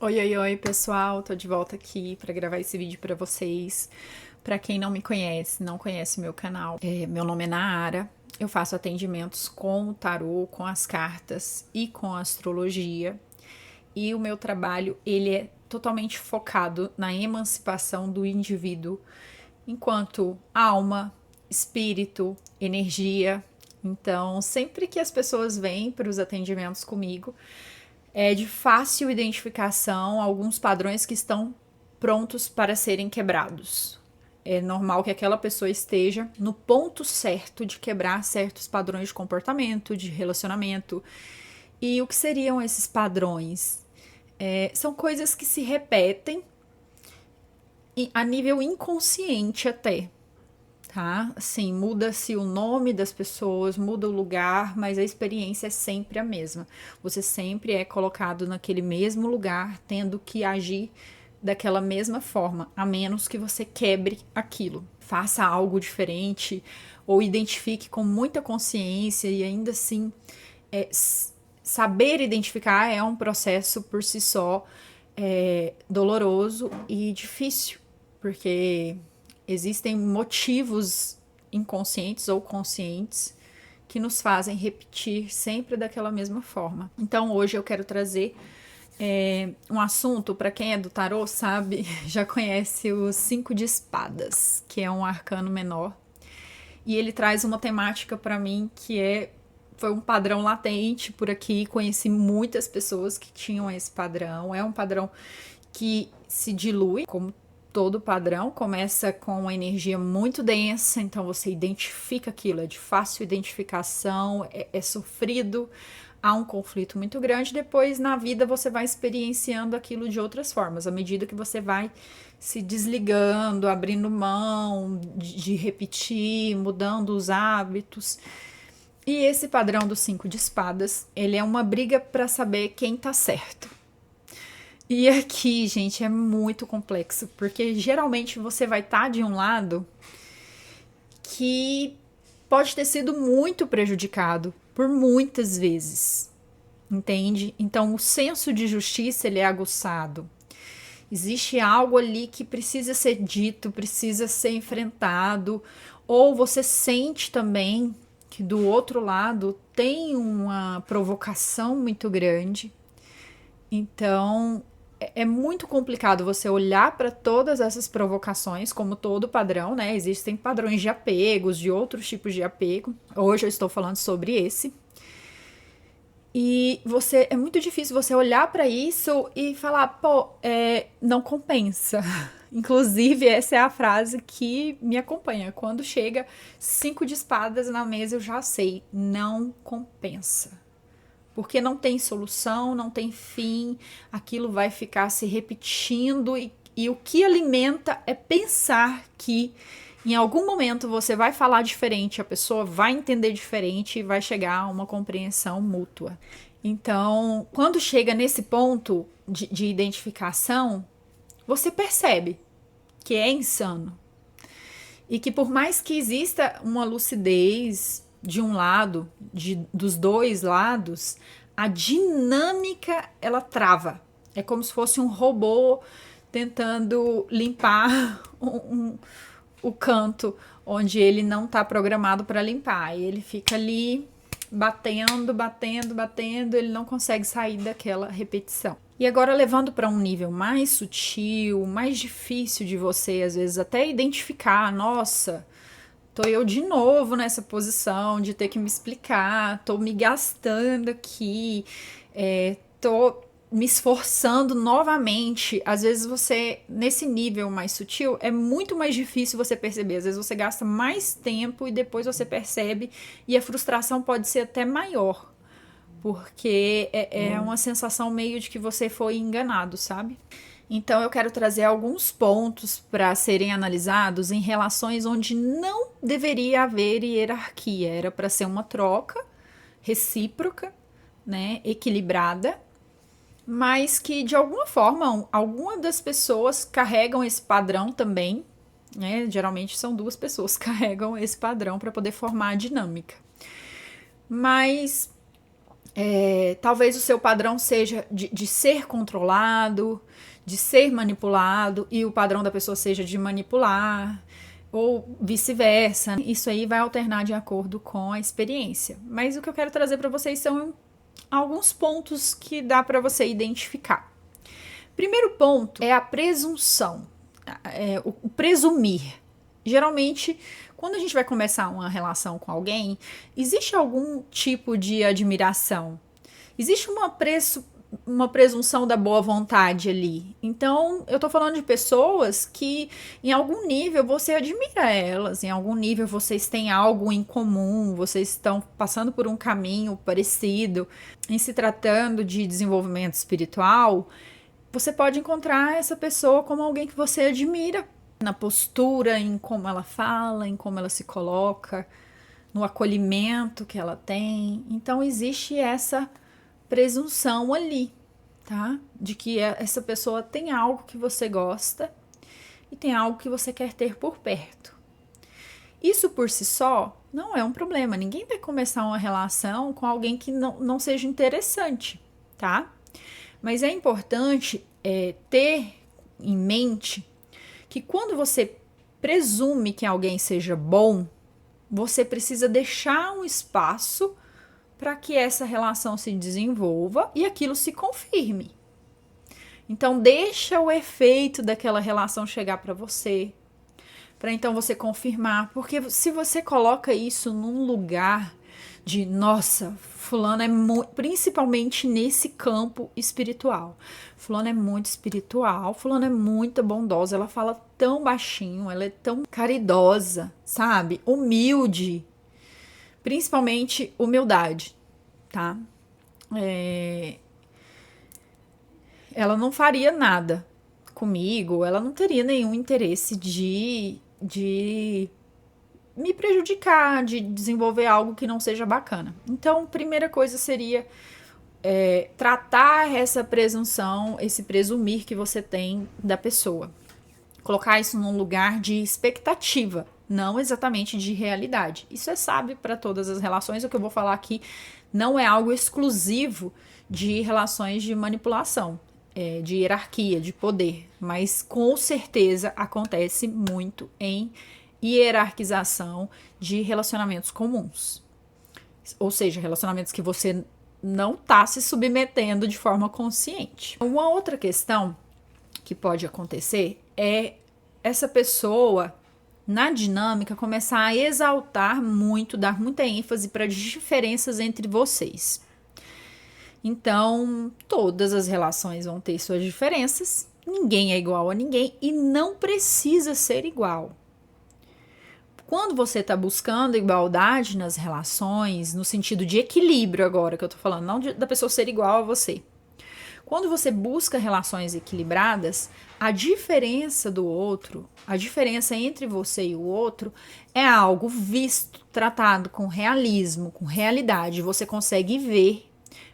Oi, oi, oi, pessoal. Tô de volta aqui para gravar esse vídeo para vocês. Para quem não me conhece, não conhece meu canal, meu nome é Naara. Eu faço atendimentos com o tarô, com as cartas e com a astrologia. E o meu trabalho, ele é totalmente focado na emancipação do indivíduo enquanto alma, espírito, energia. Então, sempre que as pessoas vêm para os atendimentos comigo, é de fácil identificação alguns padrões que estão prontos para serem quebrados. É normal que aquela pessoa esteja no ponto certo de quebrar certos padrões de comportamento, de relacionamento. E o que seriam esses padrões? São coisas que se repetem a nível inconsciente até, tá? Assim, muda-se o nome das pessoas, muda o lugar, mas a experiência é sempre a mesma. Você sempre é colocado naquele mesmo lugar, tendo que agir daquela mesma forma, a menos que você quebre aquilo, faça algo diferente ou identifique com muita consciência e ainda assim saber identificar é um processo por si só doloroso e difícil, porque existem motivos inconscientes ou conscientes que nos fazem repetir sempre daquela mesma forma. Então hoje eu quero trazer um assunto, para quem é do tarô sabe, já conhece o 5 de espadas, que é um arcano menor. E ele traz uma temática para mim que foi um padrão latente por aqui. Conheci muitas pessoas que tinham esse padrão. É um padrão que se dilui, como todo padrão, começa com uma energia muito densa, então você identifica aquilo, é de fácil identificação, é sofrido, há um conflito muito grande. Depois na vida você vai experienciando aquilo de outras formas, à medida que você vai se desligando, abrindo mão de repetir, mudando os hábitos. E esse padrão do 5 de espadas, ele é uma briga para saber quem tá certo. E aqui, gente, é muito complexo, porque geralmente você vai estar de um lado que pode ter sido muito prejudicado por muitas vezes, entende? Então, o senso de justiça ele é aguçado. Existe algo ali que precisa ser dito, precisa ser enfrentado, ou você sente também que do outro lado tem uma provocação muito grande. Então, é muito complicado você olhar para todas essas provocações como todo padrão, né? Existem padrões de apegos, de outros tipos de apego. Hoje eu estou falando sobre esse. E é muito difícil você olhar para isso e falar, pô, não compensa. Inclusive, essa é a frase que me acompanha. Quando chega 5 de espadas na mesa, eu já sei, não compensa. Porque não tem solução, não tem fim, aquilo vai ficar se repetindo e o que alimenta é pensar que em algum momento você vai falar diferente, a pessoa vai entender diferente e vai chegar a uma compreensão mútua. Então, quando chega nesse ponto de identificação, você percebe que é insano. E que por mais que exista uma lucidez de um lado, dos dois lados, a dinâmica ela trava. É como se fosse um robô tentando limpar o canto onde ele não está programado para limpar. E ele fica ali batendo, batendo, batendo, ele não consegue sair daquela repetição. E agora levando para um nível mais sutil, mais difícil de você às vezes até identificar, nossa, tô eu de novo nessa posição de ter que me explicar, tô me gastando aqui, tô me esforçando novamente. Às vezes você, nesse nível mais sutil, é muito mais difícil você perceber. Às vezes você gasta mais tempo e depois você percebe e a frustração pode ser até maior. Porque é uma sensação meio de que você foi enganado, sabe? Então eu quero trazer alguns pontos para serem analisados em relações onde não deveria haver hierarquia. Era para ser uma troca recíproca, né, equilibrada, mas que de alguma forma alguma das pessoas carregam esse padrão também, né? Geralmente são duas pessoas que carregam esse padrão para poder formar a dinâmica. Mas Talvez o seu padrão seja de ser controlado, de ser manipulado, e o padrão da pessoa seja de manipular, ou vice-versa. Isso aí vai alternar de acordo com a experiência. Mas o que eu quero trazer para vocês são alguns pontos que dá para você identificar. Primeiro ponto é a presunção, o presumir. Geralmente, quando a gente vai começar uma relação com alguém, existe algum tipo de admiração. Existe uma presunção da boa vontade ali. Então, eu tô falando de pessoas que, em algum nível, você admira elas, em algum nível vocês têm algo em comum, vocês estão passando por um caminho parecido. Em se tratando de desenvolvimento espiritual, você pode encontrar essa pessoa como alguém que você admira, na postura, em como ela fala, em como ela se coloca, no acolhimento que ela tem. Então, existe essa presunção ali, tá? De que essa pessoa tem algo que você gosta e tem algo que você quer ter por perto. Isso por si só não é um problema. Ninguém vai começar uma relação com alguém que não seja interessante, tá? Mas é importante ter em mente que quando você presume que alguém seja bom, você precisa deixar um espaço para que essa relação se desenvolva e aquilo se confirme. Então, deixa o efeito daquela relação chegar para você, para então você confirmar. Porque se você coloca isso num lugar de, nossa, fulano é muito, principalmente nesse campo espiritual. Fulano é muito espiritual, fulano é muito bondosa, ela fala tão baixinho, ela é tão caridosa, sabe? Humilde. Principalmente humildade, tá? Ela não faria nada comigo, ela não teria nenhum interesse de me prejudicar, de desenvolver algo que não seja bacana. Então, primeira coisa seria tratar essa presunção, esse presumir que você tem da pessoa. Colocar isso num lugar de expectativa, não exatamente de realidade. Isso é sábio para todas as relações. O que eu vou falar aqui não é algo exclusivo de relações de manipulação, de hierarquia, de poder, mas com certeza acontece muito em hierarquização de relacionamentos comuns. Ou seja, relacionamentos que você não está se submetendo de forma consciente. Uma outra questão que pode acontecer é essa pessoa, na dinâmica, começar a exaltar muito, dar muita ênfase para as diferenças entre vocês. Então, todas as relações vão ter suas diferenças, ninguém é igual a ninguém e não precisa ser igual. Quando você está buscando igualdade nas relações, no sentido de equilíbrio agora que eu estou falando, não da pessoa ser igual a você. Quando você busca relações equilibradas, a diferença do outro, a diferença entre você e o outro é algo visto, tratado com realismo, com realidade. Você consegue ver,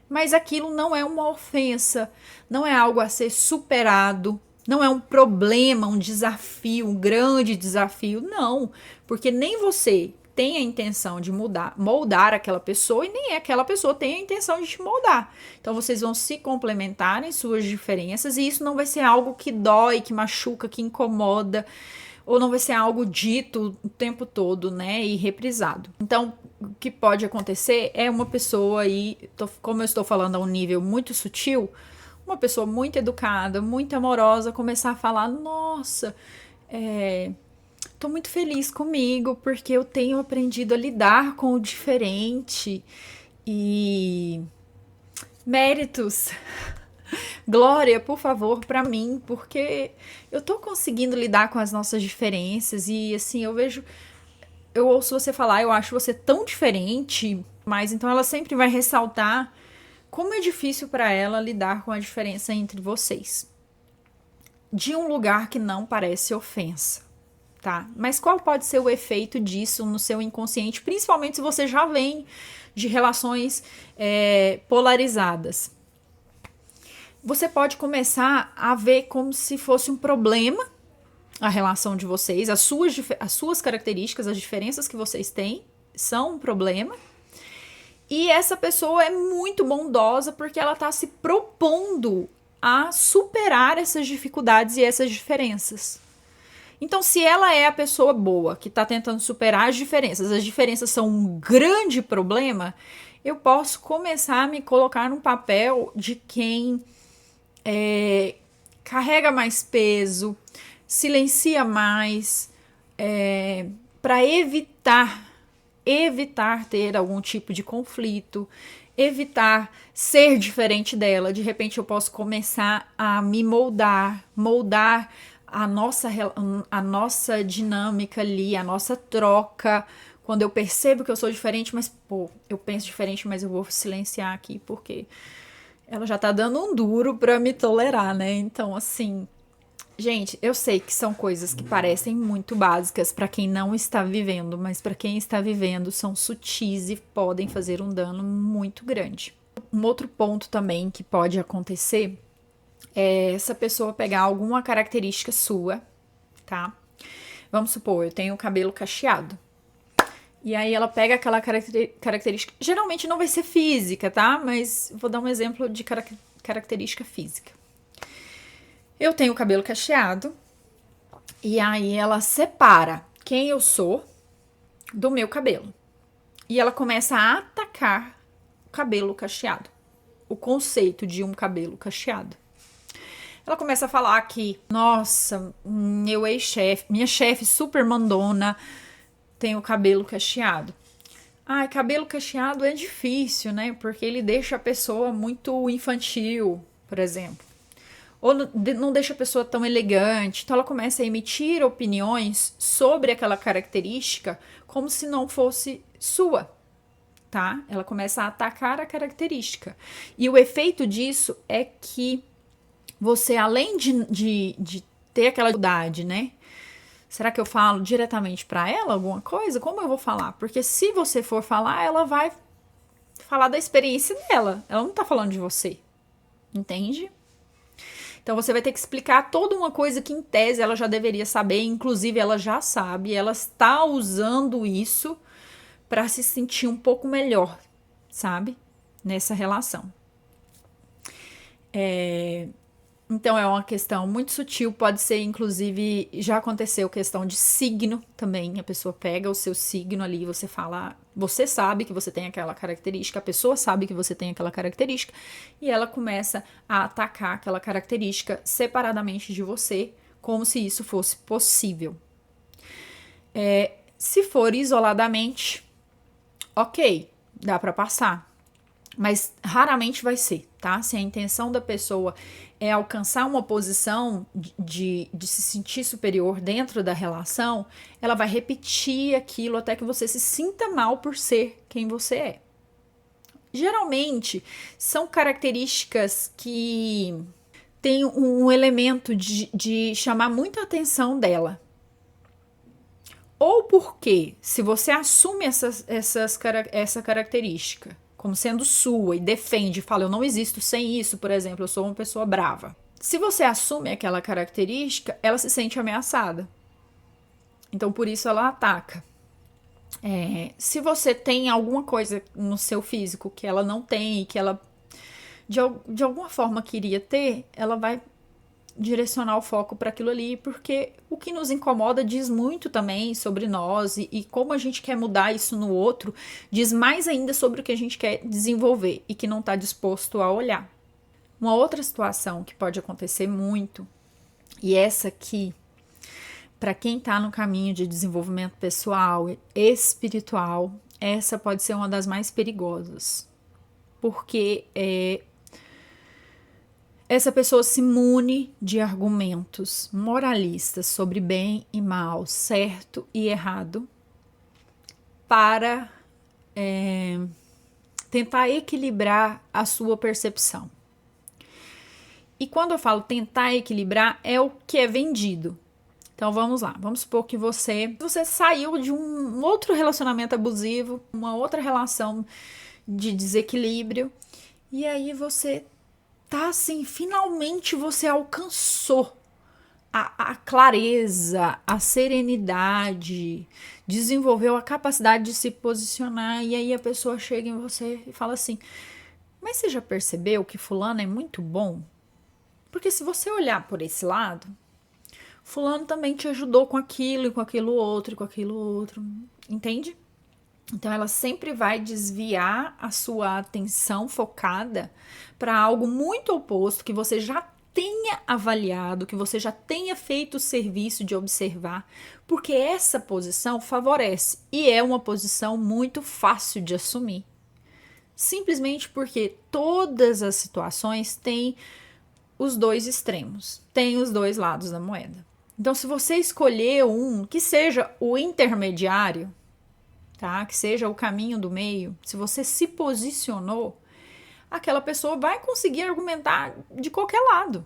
mas aquilo não é uma ofensa, não é algo a ser superado, não é um problema, um desafio, um grande desafio, não. Porque nem você tem a intenção de moldar aquela pessoa e nem aquela pessoa tem a intenção de te moldar. Então vocês vão se complementar em suas diferenças e isso não vai ser algo que dói, que machuca, que incomoda, ou não vai ser algo dito o tempo todo, né, e reprisado. Então, o que pode acontecer é uma pessoa aí, como eu estou falando a um nível muito sutil, uma pessoa muito educada, muito amorosa, começar a falar, nossa, tô muito feliz comigo porque eu tenho aprendido a lidar com o diferente e méritos, glória, por favor, pra mim, porque eu tô conseguindo lidar com as nossas diferenças e assim, eu ouço você falar, eu acho você tão diferente, mas então ela sempre vai ressaltar como é difícil para ela lidar com a diferença entre vocês. De um lugar que não parece ofensa. Tá? Mas qual pode ser o efeito disso no seu inconsciente, principalmente se você já vem de relações polarizadas? Você pode começar a ver como se fosse um problema a relação de vocês, as suas características, as diferenças que vocês têm são um problema, E essa pessoa é muito bondosa porque ela está se propondo a superar essas dificuldades e essas diferenças. Então, se ela é a pessoa boa que está tentando superar as diferenças são um grande problema, eu posso começar a me colocar no papel de quem carrega mais peso, silencia mais, para evitar ter algum tipo de conflito, evitar ser diferente dela. De repente eu posso começar a me moldar a nossa dinâmica ali, a nossa troca. Quando eu percebo que eu sou diferente, mas pô, eu penso diferente, mas eu vou silenciar aqui porque ela já tá dando um duro pra me tolerar, né? Então, assim, gente, eu sei que são coisas que parecem muito básicas para quem não está vivendo, mas para quem está vivendo são sutis e podem fazer um dano muito grande. Um outro ponto também que pode acontecer é essa pessoa pegar alguma característica sua, tá? Vamos supor, eu tenho o cabelo cacheado. E aí ela pega aquela característica, geralmente não vai ser física, tá? Mas vou dar um exemplo de característica física. Eu tenho o cabelo cacheado e aí ela separa quem eu sou do meu cabelo. E ela começa a atacar o cabelo cacheado, o conceito de um cabelo cacheado. Ela começa a falar que, nossa, meu ex-chefe, minha chefe super mandona, tem o cabelo cacheado. Ai, cabelo cacheado é difícil, né? Porque ele deixa a pessoa muito infantil, por exemplo. Ou não deixa a pessoa tão elegante. Então ela começa a emitir opiniões sobre aquela característica como se não fosse sua, tá? Ela começa a atacar a característica. E o efeito disso é que você, além de ter aquela dificuldade, né? Será que eu falo diretamente para ela alguma coisa? Como eu vou falar? Porque se você for falar, ela vai falar da experiência dela. Ela não tá falando de você. Entende? Então você vai ter que explicar toda uma coisa que em tese ela já deveria saber, inclusive ela já sabe, ela está usando isso para se sentir um pouco melhor, sabe? Nessa relação. Então é uma questão muito sutil, pode ser inclusive, já aconteceu questão de signo também, a pessoa pega o seu signo ali e você fala, você sabe que você tem aquela característica, a pessoa sabe que você tem aquela característica e ela começa a atacar aquela característica separadamente de você, como se isso fosse possível. Se for isoladamente, ok, dá para passar. Mas raramente vai ser, tá? Se a intenção da pessoa é alcançar uma posição de se sentir superior dentro da relação, ela vai repetir aquilo até que você se sinta mal por ser quem você é. Geralmente, são características que têm um elemento de chamar muita atenção dela. Ou porque, se você assume essa característica como sendo sua e defende, fala, eu não existo sem isso, por exemplo, eu sou uma pessoa brava. Se você assume aquela característica, ela se sente ameaçada. Então, por isso ela ataca. Se você tem alguma coisa no seu físico que ela não tem e que ela de alguma forma queria ter, ela vai direcionar o foco para aquilo ali, porque o que nos incomoda diz muito também sobre nós e como a gente quer mudar isso no outro, diz mais ainda sobre o que a gente quer desenvolver e que não está disposto a olhar. Uma outra situação que pode acontecer muito, e essa aqui, para quem está no caminho de desenvolvimento pessoal e espiritual, essa pode ser uma das mais perigosas, porque essa pessoa se mune de argumentos moralistas sobre bem e mal, certo e errado, para tentar equilibrar a sua percepção. E quando eu falo tentar equilibrar, é o que é vendido. Então vamos lá, vamos supor que você saiu de um outro relacionamento abusivo, uma outra relação de desequilíbrio, e aí você tá assim, finalmente você alcançou a clareza, a serenidade, desenvolveu a capacidade de se posicionar, e aí a pessoa chega em você e fala assim: mas você já percebeu que fulano é muito bom? Porque se você olhar por esse lado, fulano também te ajudou com aquilo, e com aquilo outro, e com aquilo outro, entende? Então ela sempre vai desviar a sua atenção focada para algo muito oposto que você já tenha avaliado, que você já tenha feito o serviço de observar, porque essa posição favorece e é uma posição muito fácil de assumir. Simplesmente porque todas as situações têm os dois extremos, têm os dois lados da moeda. Então, se você escolher um que seja o intermediário, tá? Que seja o caminho do meio, se você se posicionou, aquela pessoa vai conseguir argumentar de qualquer lado.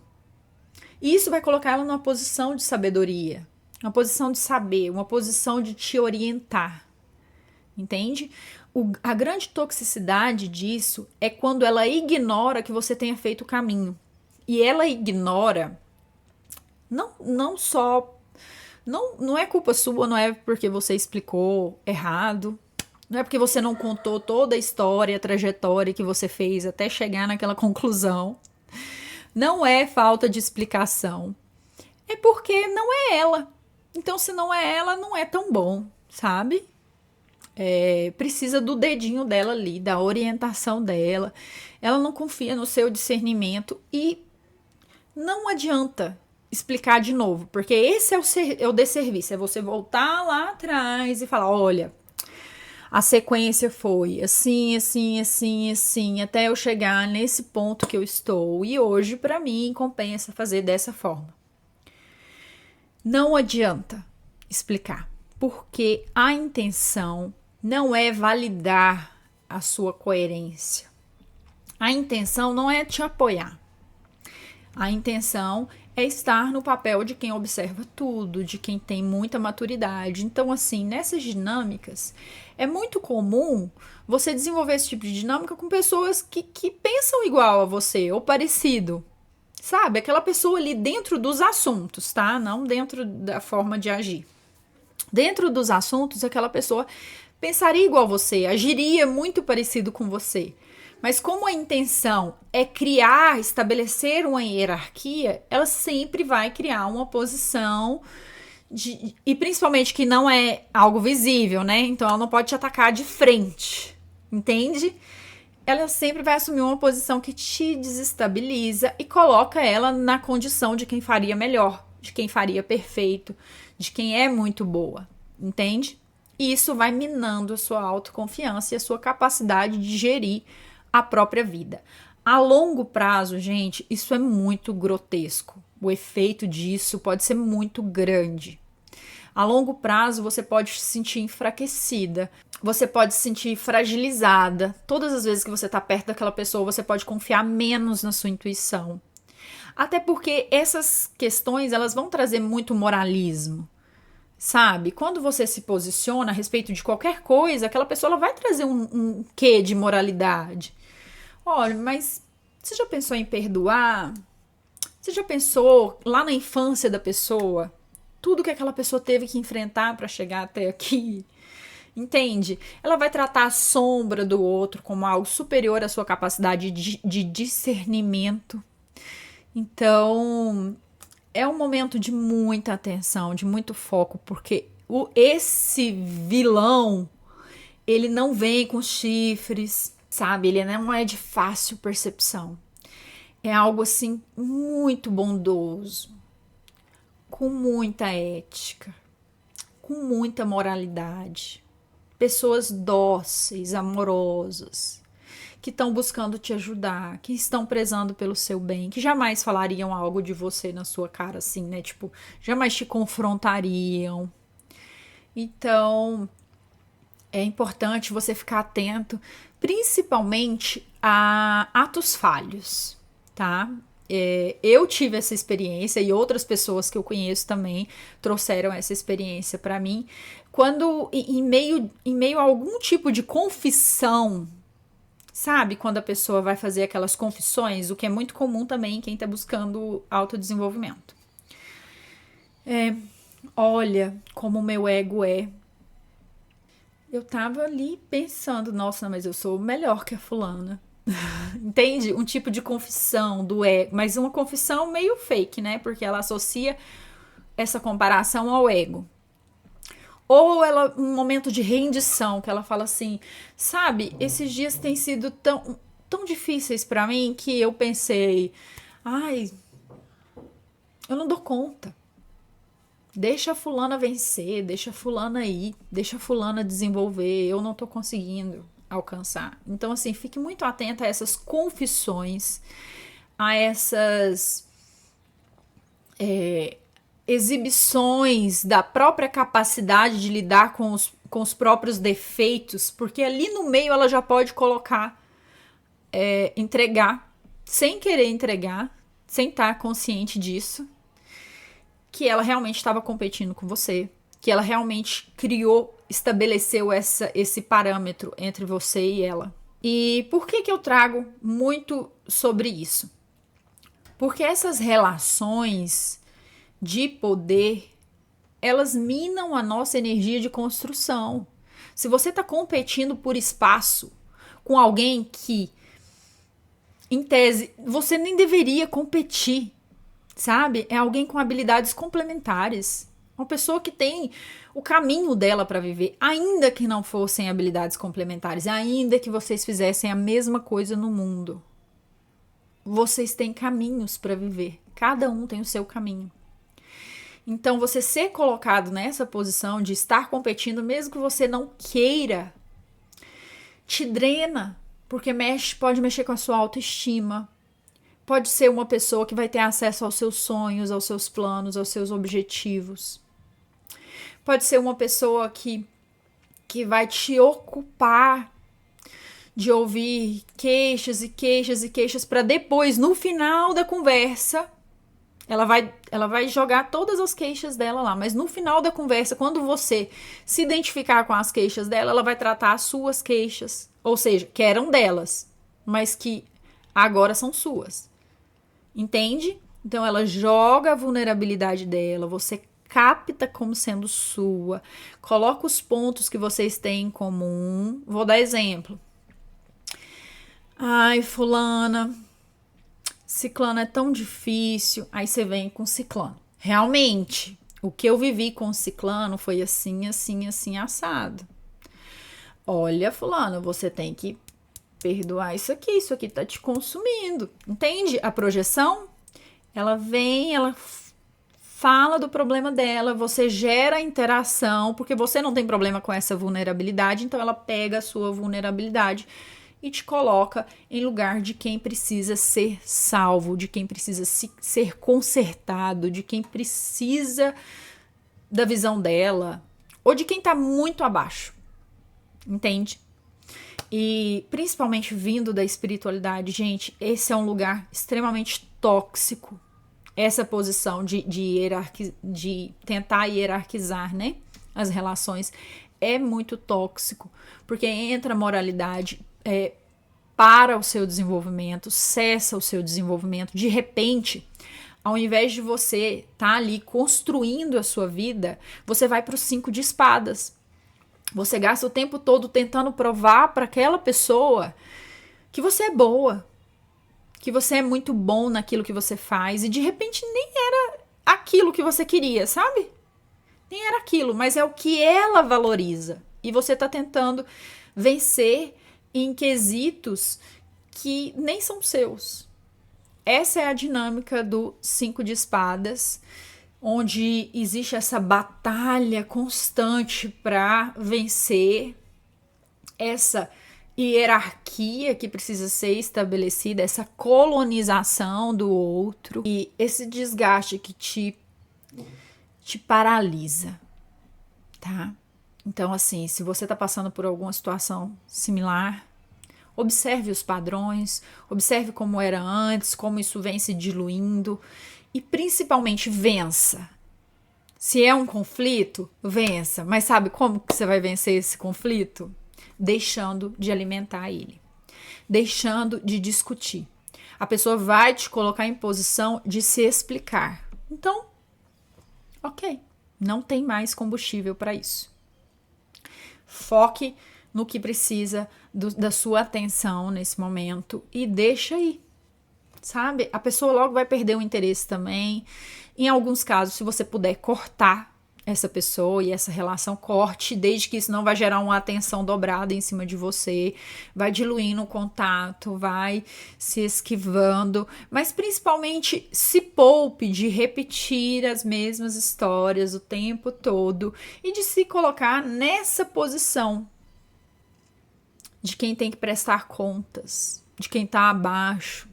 E isso vai colocar ela numa posição de sabedoria, uma posição de saber, uma posição de te orientar. Entende? A grande toxicidade disso é quando ela ignora que você tenha feito o caminho. E ela ignora, não só. Não é culpa sua, não é porque você explicou errado, não é porque você não contou toda a história, a trajetória que você fez até chegar naquela conclusão. Não é falta de explicação. É porque não é ela. Então, se não é ela, não é tão bom, sabe? Precisa do dedinho dela ali, da orientação dela. Ela não confia no seu discernimento e não adianta explicar de novo, porque esse é o desserviço, é você voltar lá atrás e falar: olha, a sequência foi assim, assim, assim, assim, até eu chegar nesse ponto que eu estou, e hoje para mim compensa fazer dessa forma. Não adianta explicar, porque a intenção não é validar a sua coerência. A intenção não é te apoiar. A intenção é estar no papel de quem observa tudo, de quem tem muita maturidade. Então, assim, nessas dinâmicas, é muito comum você desenvolver esse tipo de dinâmica com pessoas que pensam igual a você, ou parecido. Sabe? Aquela pessoa ali dentro dos assuntos, tá? Não dentro da forma de agir. Dentro dos assuntos, aquela pessoa pensaria igual a você, agiria muito parecido com você. Mas como a intenção é criar, estabelecer uma hierarquia, ela sempre vai criar uma posição e principalmente que não é algo visível, né? Então ela não pode te atacar de frente, entende? Ela sempre vai assumir uma posição que te desestabiliza e coloca ela na condição de quem faria melhor, de quem faria perfeito, de quem é muito boa, entende? E isso vai minando a sua autoconfiança e a sua capacidade de gerir a própria vida. A longo prazo, gente, isso é muito grotesco. O efeito disso pode ser muito grande. A longo prazo, você pode se sentir enfraquecida, você pode se sentir fragilizada. Todas as vezes que você está perto daquela pessoa, você pode confiar menos na sua intuição. Até porque essas questões, elas vão trazer muito moralismo. Sabe? Quando você se posiciona a respeito de qualquer coisa, aquela pessoa ela vai trazer um quê de moralidade. Olha, mas você já pensou em perdoar? Você já pensou lá na infância da pessoa? Tudo que aquela pessoa teve que enfrentar para chegar até aqui? Entende? Ela vai tratar a sombra do outro como algo superior à sua capacidade de discernimento. Então, é um momento de muita atenção, de muito foco, porque esse vilão, ele não vem com chifres, sabe? Ele não é de fácil percepção. É algo assim muito bondoso, com muita ética, com muita moralidade. Pessoas dóceis, amorosas, que estão buscando te ajudar, que estão prezando pelo seu bem, que jamais falariam algo de você na sua cara assim, né? Tipo, jamais te confrontariam. Então, é importante você ficar atento, principalmente a atos falhos, tá? Eu tive essa experiência e outras pessoas que eu conheço também trouxeram essa experiência para mim. Quando, em meio a algum tipo de confissão, sabe? Quando a pessoa vai fazer aquelas confissões, o que é muito comum também em quem está buscando autodesenvolvimento. Olha como o meu ego é. Eu tava ali pensando, nossa, mas eu sou melhor que a fulana. Entende? Um tipo de confissão do ego, mas uma confissão meio fake, né? Porque ela associa essa comparação ao ego. Ou ela, um momento de rendição, que ela fala assim, sabe, esses dias têm sido tão difíceis pra mim que eu pensei, ai, eu não dou conta. Deixa a fulana vencer, deixa a fulana ir, deixa a fulana desenvolver, eu não tô conseguindo alcançar. Então, assim, fique muito atenta a essas confissões, a essas exibições da própria capacidade de lidar com os próprios defeitos, porque ali no meio ela já pode colocar, entregar, sem querer entregar, sem estar consciente disso, que ela realmente estava competindo com você, que ela realmente estabeleceu esse parâmetro entre você e ela. E por que eu trago muito sobre isso? Porque essas relações de poder, elas minam a nossa energia de construção. Se você está competindo por espaço com alguém que, em tese, você nem deveria competir, sabe? É alguém com habilidades complementares. Uma pessoa que tem o caminho dela para viver, ainda que não fossem habilidades complementares, ainda que vocês fizessem a mesma coisa no mundo. Vocês têm caminhos para viver. Cada um tem o seu caminho. Então, você ser colocado nessa posição de estar competindo, mesmo que você não queira, te drena, porque pode mexer com a sua autoestima. Pode ser uma pessoa que vai ter acesso aos seus sonhos, aos seus planos, aos seus objetivos. Pode ser uma pessoa que vai te ocupar de ouvir queixas e queixas e queixas para depois, no final da conversa, ela vai jogar todas as queixas dela lá, mas no final da conversa, quando você se identificar com as queixas dela, ela vai tratar as suas queixas, ou seja, que eram delas, mas que agora são suas. Entende? Então ela joga a vulnerabilidade dela, você capta como sendo sua, coloca os pontos que vocês têm em comum. Vou dar exemplo. Ai, fulana, ciclano é tão difícil. Aí você vem com ciclano. Realmente, o que eu vivi com o ciclano foi assim, assim, assim, assado. Olha, fulano, você tem que perdoar isso aqui tá te consumindo. Entende a projeção? Ela vem, ela fala do problema dela, você gera interação, porque você não tem problema com essa vulnerabilidade, então ela pega a sua vulnerabilidade e te coloca em lugar de quem precisa ser salvo, de quem precisa ser consertado, de quem precisa da visão dela, ou de quem tá muito abaixo. Entende? E principalmente vindo da espiritualidade, gente, esse é um lugar extremamente tóxico. Essa posição de tentar hierarquizar, né, as relações é muito tóxico, porque entra moralidade, para o seu desenvolvimento, cessa o seu desenvolvimento. De repente, ao invés de você estar ali construindo a sua vida, você vai para o 5 de espadas. Você gasta o tempo todo tentando provar para aquela pessoa que você é boa, que você é muito bom naquilo que você faz, e de repente nem era aquilo que você queria, sabe? Nem era aquilo, mas é o que ela valoriza. E você tá tentando vencer em quesitos que nem são seus. Essa é a dinâmica do 5 de espadas, onde existe essa batalha constante para vencer, essa hierarquia que precisa ser estabelecida, essa colonização do outro e esse desgaste que te paralisa, tá? Então, assim, se você tá passando por alguma situação similar, observe os padrões, observe como era antes, como isso vem se diluindo e principalmente vença. Se é um conflito, vença. Mas sabe como que você vai vencer esse conflito? Deixando de alimentar ele, deixando de discutir. A pessoa vai te colocar em posição de se explicar. Então, Ok, não tem mais combustível para isso. Foque no que precisa da sua atenção nesse momento e deixa aí, sabe? A pessoa logo vai perder o interesse também. Em alguns casos, se você puder cortar essa pessoa e essa relação, corte, desde que isso não vai gerar uma atenção dobrada em cima de você, vai diluindo o contato, vai se esquivando, mas principalmente se poupe de repetir as mesmas histórias o tempo todo e de se colocar nessa posição de quem tem que prestar contas, de quem tá abaixo.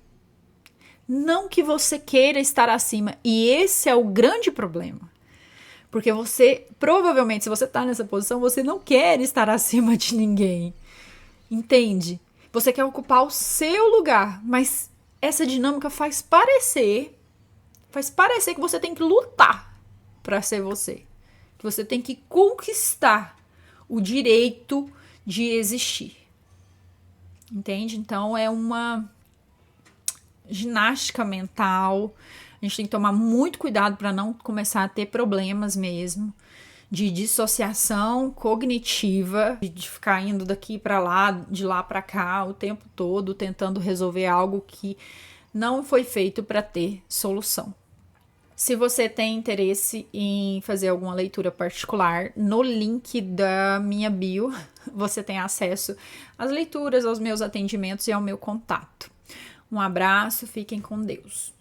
Não que você queira estar acima, e esse é o grande problema. Porque você, provavelmente, se você tá nessa posição, você não quer estar acima de ninguém. Entende? Você quer ocupar o seu lugar, mas essa dinâmica faz parecer que você tem que lutar para ser você. Que você tem que conquistar o direito de existir. Entende? Então é uma ginástica mental. A gente tem que tomar muito cuidado para não começar a ter problemas mesmo de dissociação cognitiva, de ficar indo daqui para lá, de lá para cá o tempo todo, tentando resolver algo que não foi feito para ter solução. Se você tem interesse em fazer alguma leitura particular, no link da minha bio, você tem acesso às leituras, aos meus atendimentos e ao meu contato. Um abraço, fiquem com Deus.